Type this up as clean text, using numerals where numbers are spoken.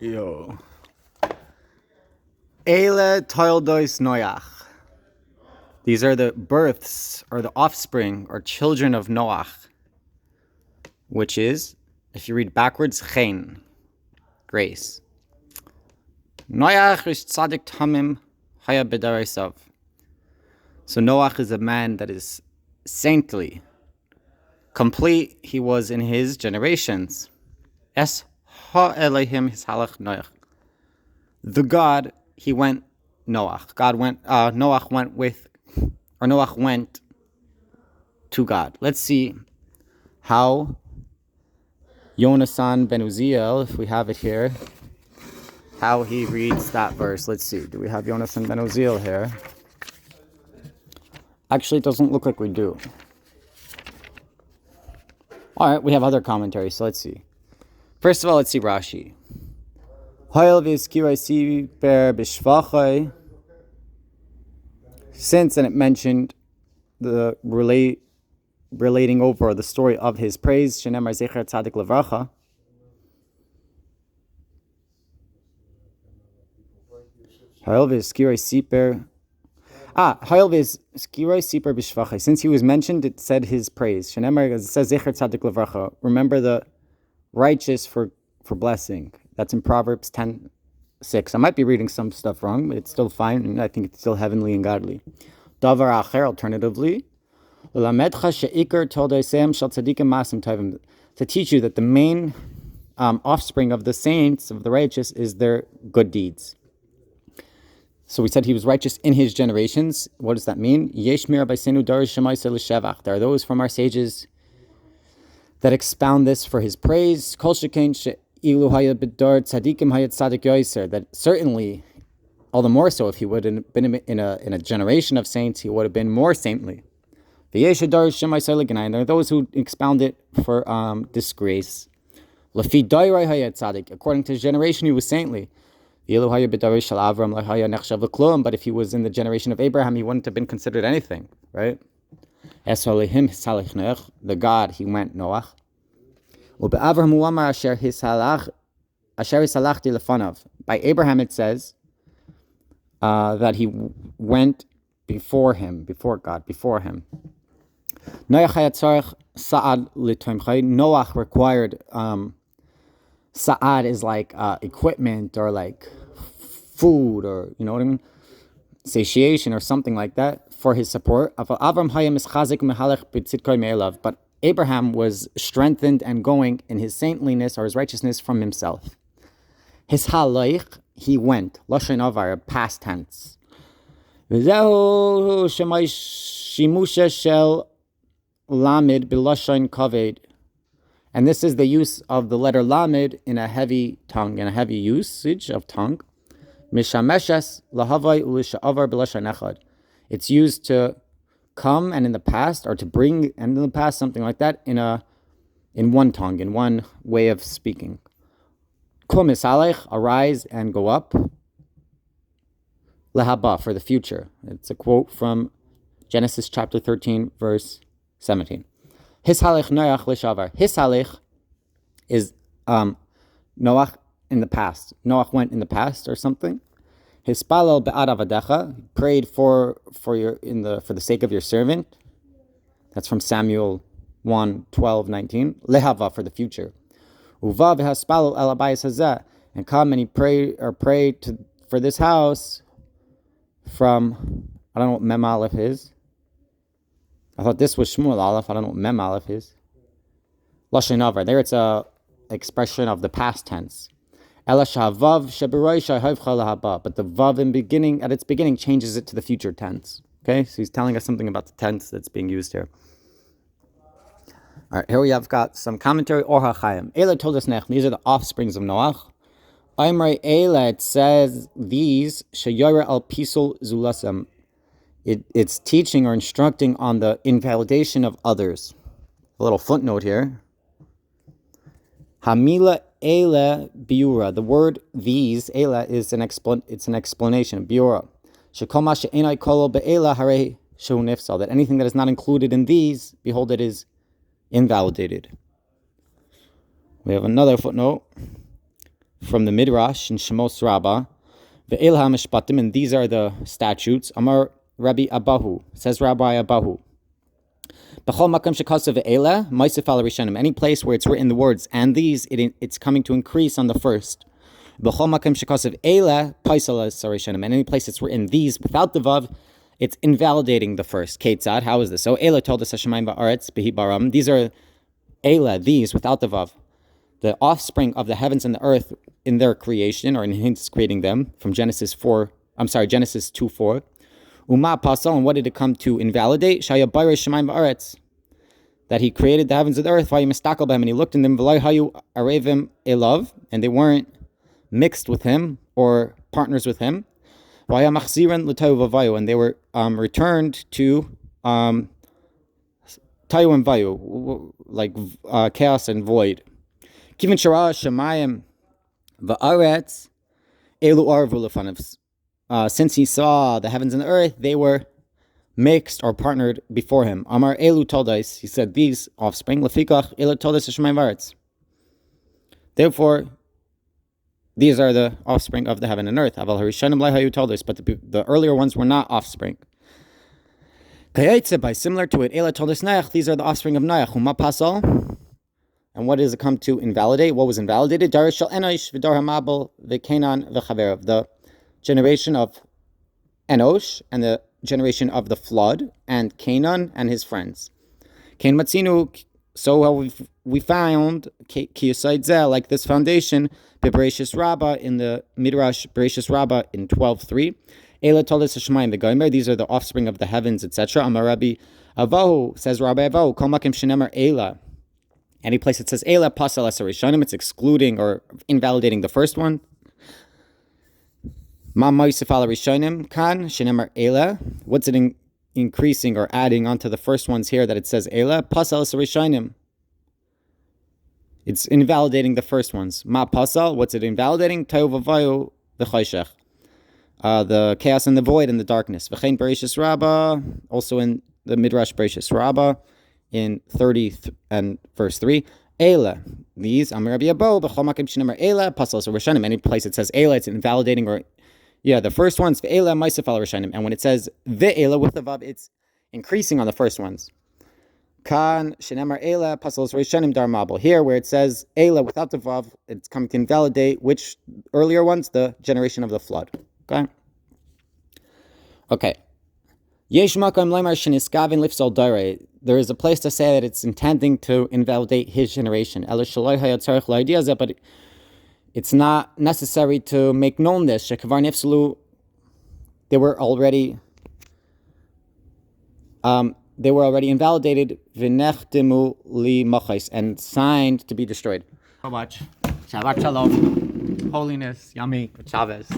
Yo. Eile Toildois Noach. These are the births or the offspring or children of Noach, which is, if you read backwards, chen, grace. Noach is tzaddik tamim haya b'dareisav. So Noach is a man that is saintly, complete he was in his generations. Es ha Elohim hishalach Noach. The God, he went, Noach. Noach went to God. Let's see how Yonasan ben Uziel, if we have it here, how he reads that verse. Let's see. Do we have Yonasan ben Uziel here? Actually, it doesn't look like we do. All right, we have other commentaries, so let's see. First of all, let's see Rashi. Since, and it mentioned the relating over the story of his praise, Shenemar Zecher Tzadik Levracha. Since he was mentioned, it said his praise. Shenemar, it says Zecher Tzadik Levracha. Remember the righteous for blessing. That's in Proverbs 10:6. I might be reading some stuff wrong, but it's still fine, and I think it's still heavenly and godly. Davar acher, alternatively, to teach you that the main offspring of the saints, of the righteous, is their good deeds. So we said he was righteous in his generations. What does that mean? There are those from our sages that expound this for his praise. That certainly, all the more so, if he would have been in a generation of saints, he would have been more saintly. And there are those who expound it for disgrace. According to his generation, he was saintly. But if he was in the generation of Abraham, he wouldn't have been considered anything, right? The God, he went Noach. By Abraham it says that he went before him, before God, before him. Noach required sa'ad is like equipment or like food, or you know what I mean, satiation or something like that for his support. But Abraham was strengthened and going in his saintliness or his righteousness from himself. His halaych, he went. Lashon avar, past tense. Shimusha shel lamid b'lashon kaved. And this is the use of the letter lamid in a heavy tongue, in a heavy usage of tongue. Mishameshes lahavai ulisha'avar b'lashon echad. It's used to come and in the past, or to bring and in the past, something like that, in one tongue, in one way of speaking. Kum isalech, arise and go up. Lehaba, for the future. It's a quote from Genesis chapter 13, verse 17. Hishalech Noach lishavar. Hishalech is Noach in the past. Noach went in the past or something. Hispalel be'ad avadecha, prayed for the sake of your servant. That's from Samuel 1:12-19. Lehava, for the future. Uva v'haspalel el habayis hazeh, and come and he prayed for this house from, I don't know what Mem Aleph is. I thought this was Shmuel Aleph. I don't know what Mem Aleph is. Lashon avar. There it's a expression of the past tense. But the vav at its beginning changes it to the future tense. Okay, so he's telling us something about the tense that's being used here. All right, here we have got some commentary. Or HaChaim. Eila told us these are the offsprings of Noach. Aimrei Eila, it says these sheyora al pisul zulasam. It's teaching or instructing on the invalidation of others. A little footnote here. Hamila Eila biura. The word these, Eila, is an explanation. Biura. Shekoma she'enai kolo be'ela harei shehu nifsal. That anything that is not included in these, behold, it is invalidated. We have another footnote from the Midrash in Shemos Rabbah. Ve'el ha'mishpatim, and these are the statutes. Amar Rabbi Abahu, says Rabbi Abahu. B'chol makam shekasav ve'ela ma'aseh al rishonim. Any place where it's written the words and these, it's coming to increase on the first. B'chol makam shekasav ela paisal rishonim. And any place it's written these without the vav, it's invalidating the first. Ketzad, how is this? So Ela told us Hashemayim ba'aretz behi baram. These are Ela, these without the vav, the offspring of the heavens and the earth in their creation, or in His creating them, from Genesis 2:4. Uma pasal, and what did it come to invalidate? Shaya bayre Shemayim ba'aretz, that He created the heavens and the earth. Vayu mistakal b'hem, and He looked in them. V'lai hayu arevim elav, and they weren't mixed with Him or partners with Him. Vaya machziran l'tayu v'vayu, and they were returned to tayu and vayu, like chaos and void. Kivin shara shemayim va'aretz elu arvu lefanav. Since He saw the heavens and the earth, they were mixed or partnered before Him. Amar elu toldos, He said, these offspring, lefikach elu toldos shemayim va'aretz. Therefore, these are the offspring of the heaven and earth. Aval harishanim lai hayu toldos, but the earlier ones were not offspring. Kayetze, by similar to it, ela toldos Noach, these are the offspring of Noach. Huma pasal, and what does it come to invalidate? What was invalidated? Dar shel Enosh v'dar hamabel v'Kenan v'Chaverav, the generation of Enosh and the generation of the flood, and Canaan and his friends. Kain matzinu, so we found ki yisayid like this foundation, Bereishis Rabbah, in the Midrash Bereishis Rabbah in 12:3. Ela toldos Hashemayim v'Gomer, these are the offspring of the heavens, etc. Amar Rabbi Avahu, says Rabbi Avahu, Kol makim shenemar Ela. Any place it says Ela pasal es harishonim, it's excluding or invalidating the first one. Ma ma'aseh al harishonim kan shenemar Ela. What's it increasing or adding onto the first ones here that it says Ela? Pasal es harishonim. It's invalidating the first ones. Ma pasal, what's it invalidating? Tayu v'vayu v'chayshech, the chaos and the void and the darkness. V'chein Bereishis Rabbah, also in the Midrash Bereishis Rabbah, in 30 and verse 3. Ela, these, Amar Rabbi Abo, b'chol makom shenemar Ela, pasal es harishonim. Any place it says Ela, it's invalidating, or the first ones, Ela ma'aseh al harishonim. And when it says ve'ela with the vav, it's increasing on the first ones. Kan shenemar Ela pasal es harishonim dar mabel. Here, where it says Ela without the vav, it's coming to invalidate which earlier ones? The generation of the flood. Okay. Yesh makam leimar sheniskavin lifsal dare. There is a place to say that it's intending to invalidate his generation. Ela shaloi hayatzarich la'idiyah, but it's not necessary to make known this. Shekavar nifselu, they were already invalidated, v'nechtimu li machais, and signed to be destroyed. So much. Shabbat shalom. Holiness, yummy. Chavez.